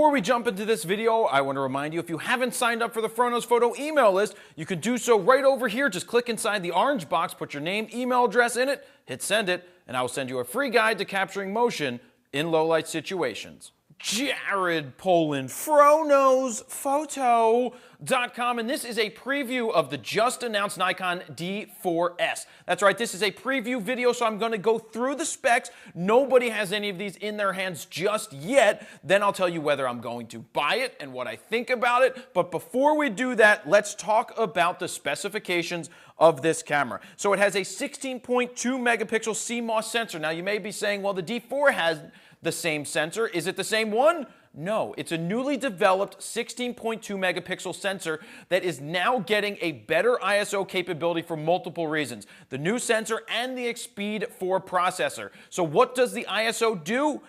Before we jump into this video, I want to remind you, if you haven't signed up for the Fronos Photo email list, you can do so right over here. Just click inside the orange box, put your name, email address in it, hit send it, and I will send you a free guide to capturing motion in low-light situations. Jared Polin, FronosPhoto.com, and this is a preview of the just announced Nikon D4s. That's right, this is a preview video, so I'm going to go through the specs. Nobody has any of these in their hands just yet. Then I'll tell you whether I'm going to buy it and what I think about it. But before we do that, let's talk about the specifications of this camera. So it has a 16.2 megapixel CMOS sensor. Now you may be saying, well, the D4 has the same sensor. Is it the same one? No, it's a newly developed 16.2 megapixel sensor that is now getting a better ISO capability for multiple reasons. The new sensor and the Speed 4 processor. So what does the ISO do?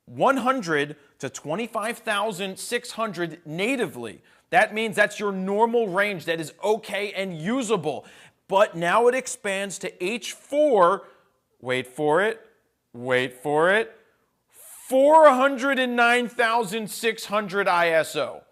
100 to 25,600 natively. That means that's your normal range that is okay and usable. But now it expands to H4, wait for it, 409,600 ISO.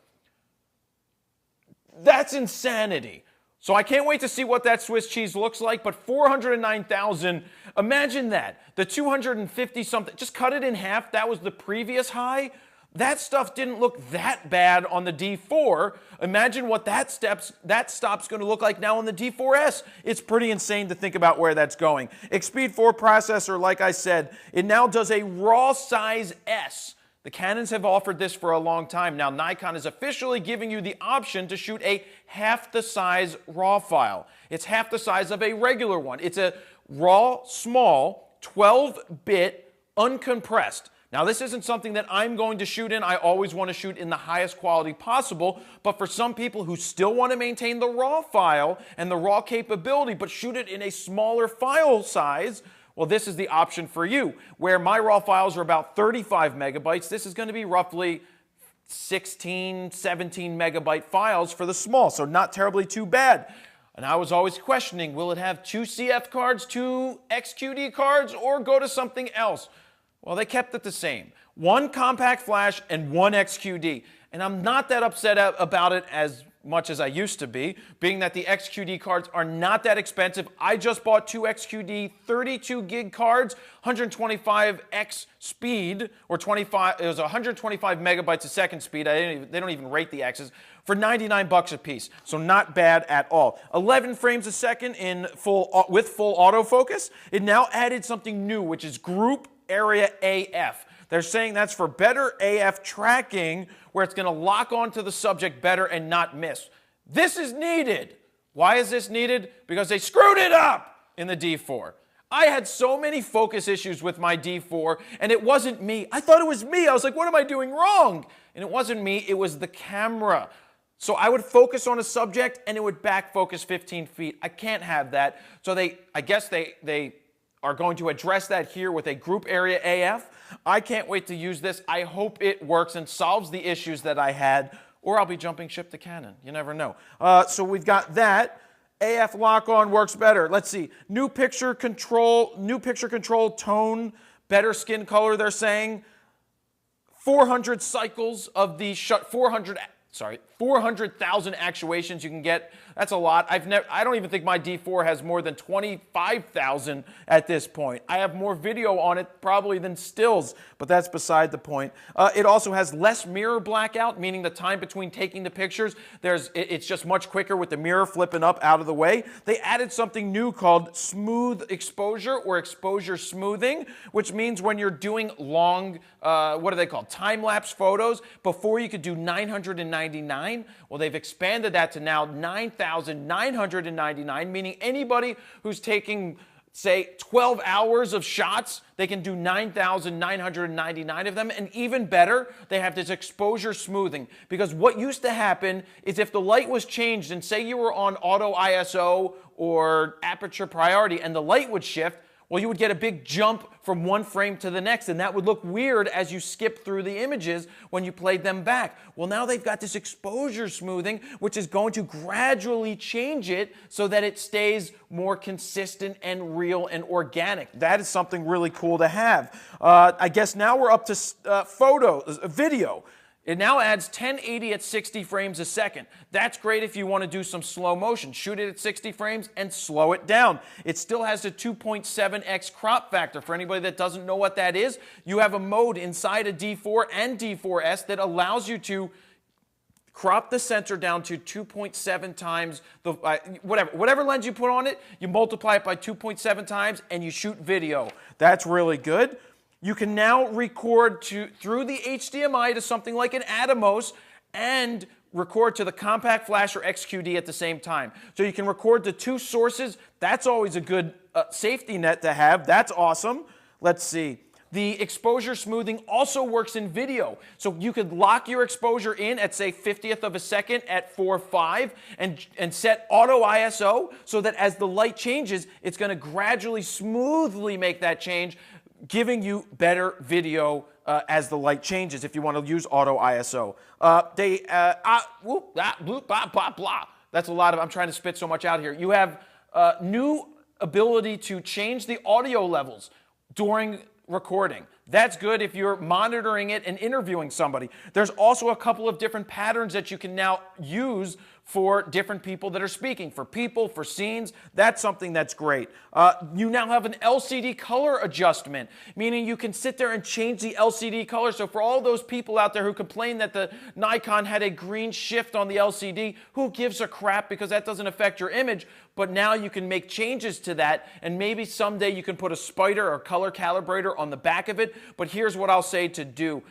That's insanity. So I can't wait to see what that Swiss cheese looks like, but 409,000, imagine that. The 250 something, just cut it in half, that was the previous high. That stuff didn't look that bad on the D4. Imagine what that stop's going to look like now on the D4s. It's pretty insane to think about where that's going. Speed 4 processor, like I said, it now does a RAW size S. The Canons have offered this for a long time. Now Nikon is officially giving you the option to shoot a half the size RAW file. It's half the size of a regular one. It's a RAW, small, 12-bit, uncompressed. Now, this isn't something that I'm going to shoot in. I always want to shoot in the highest quality possible. But for some people who still want to maintain the RAW file and the RAW capability, but shoot it in a smaller file size, well, this is the option for you. Where my RAW files are about 35 megabytes, this is going to be roughly 16, 17 megabyte files for the small. So not terribly too bad. And I was always questioning, will it have 2 CF cards, 2 XQD cards, or go to something else? Well, they kept it the same. 1 compact flash and 1 XQD. And I'm not that upset about it as much as I used to be, being that the XQD cards are not that expensive. I just bought 2 XQD 32 gig cards, 125x speed, or 25, it was 125 megabytes a second speed. They don't even rate the X's, for 99 bucks a piece. So not bad at all. 11 frames a second in with full autofocus. It now added something new, which is Group Area AF. They're saying that's for better AF tracking, where it's going to lock onto the subject better and not miss. This is needed. Why is this needed? Because they screwed it up in the D4. I had so many focus issues with my D4, and it wasn't me. I thought it was me. I was like, what am I doing wrong? And it wasn't me. It was the camera. So I would focus on a subject, and it would back focus 15 feet. I can't have that. So I guess they are going to address that here with a Group Area AF. I can't wait to use this. I hope it works and solves the issues that I had, or I'll be jumping ship to Canon. You never know. So we've got that. AF lock-on works better. Let's see. New picture control tone, better skin color, they're saying. 400 cycles of the 400,000 actuations you can get. That's a lot. I don't even think my D4 has more than 25,000 at this point. I have more video on it probably than stills, but that's beside the point. It also has less mirror blackout, meaning the time between taking the pictures, it's just much quicker with the mirror flipping up out of the way. They added something new called smooth exposure or exposure smoothing, which means when you're doing long, what are they called? Time-lapse photos. Before you could do 999. Well, they've expanded that to now 9,999, meaning anybody who's taking, say, 12 hours of shots, they can do 9,999 of them. And even better, they have this exposure smoothing. Because what used to happen is if the light was changed, and say you were on auto ISO or aperture priority, and the light would shift, well, you would get a big jump from one frame to the next, and that would look weird as you skip through the images when you played them back. Well, now they've got this exposure smoothing, which is going to gradually change it so that it stays more consistent and real and organic. That is something really cool to have. I guess now we're up to video. It now adds 1080 at 60 frames a second. That's great if you want to do some slow motion. Shoot it at 60 frames and slow it down. It still has a 2.7x crop factor. For anybody that doesn't know what that is, you have a mode inside a D4 and D4S that allows you to crop the sensor down to 2.7 times the whatever lens you put on it, you multiply it by 2.7 times and you shoot video. That's really good. You can now record through the HDMI to something like an Atomos and record to the compact flash or XQD at the same time. So you can record to two sources. That's always a good safety net to have. That's awesome. Let's see. The exposure smoothing also works in video. So you could lock your exposure in at, say, 50th of a second at 4.5 and set auto ISO so that as the light changes, it's going to gradually, smoothly make that change, giving you better video as the light changes if you want to use auto ISO. That's a lot of, I'm trying to spit so much out here. You have new ability to change the audio levels during recording. That's good if you're monitoring it and interviewing somebody. There's also a couple of different patterns that you can now use for different people that are speaking. For people, for scenes, that's something that's great. You now have an LCD color adjustment, meaning you can sit there and change the LCD color. So for all those people out there who complain that the Nikon had a green shift on the LCD, who gives a crap, because that doesn't affect your image. But now you can make changes to that, and maybe someday you can put a spider or color calibrator on the back of it. But here's what I'll say to do.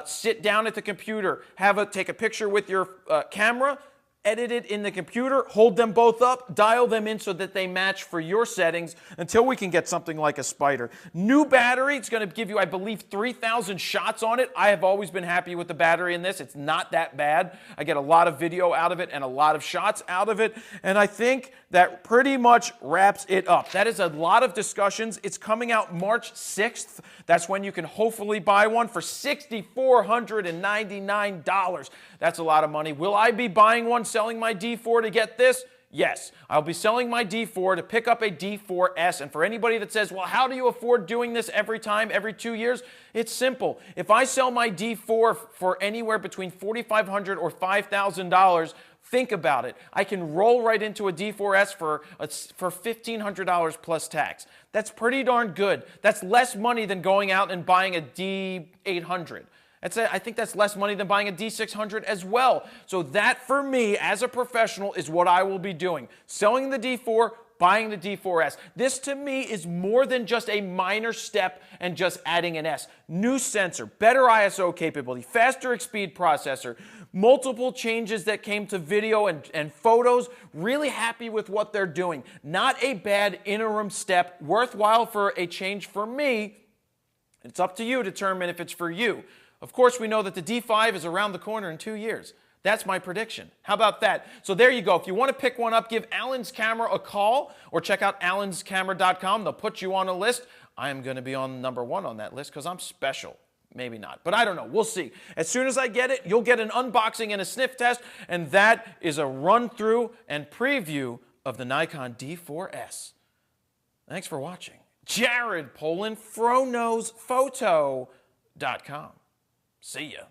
Sit down at the computer, take a picture with your camera, edit it in the computer, hold them both up, dial them in so that they match for your settings until we can get something like a spider. New battery, it's going to give you, I believe, 3,000 shots on it. I have always been happy with the battery in this. It's not that bad. I get a lot of video out of it and a lot of shots out of it, and I think that pretty much wraps it up. That is a lot of discussions. It's coming out March 6th. That's when you can hopefully buy one for $6,499. That's a lot of money. Will I be buying one, selling my D4 to get this? Yes, I'll be selling my D4 to pick up a D4S. And for anybody that says, well, how do you afford doing this every time, every 2 years? It's simple. If I sell my D4 for anywhere between $4,500 or $5,000, think about it. I can roll right into a D4S for $1,500 plus tax. That's pretty darn good. That's less money than going out and buying a D800. I think that's less money than buying a D600 as well. So that, for me, as a professional, is what I will be doing. Selling the D4, buying the D4S. This, to me, is more than just a minor step and just adding an S. New sensor, better ISO capability, faster speed processor, multiple changes that came to video and photos. Really happy with what they're doing. Not a bad interim step, worthwhile for a change for me. It's up to you to determine if it's for you. Of course, we know that the D5 is around the corner in 2 years. That's my prediction. How about that? So there you go. If you want to pick one up, give Alan's Camera a call or check out alanscamera.com. They'll put you on a list. I am going to be on #1 on that list because I'm special. Maybe not, but I don't know. We'll see. As soon as I get it, you'll get an unboxing and a sniff test, and that is a run-through and preview of the Nikon D4S. Thanks for watching. Jared Polin, FroKnowsPhoto.com. See ya.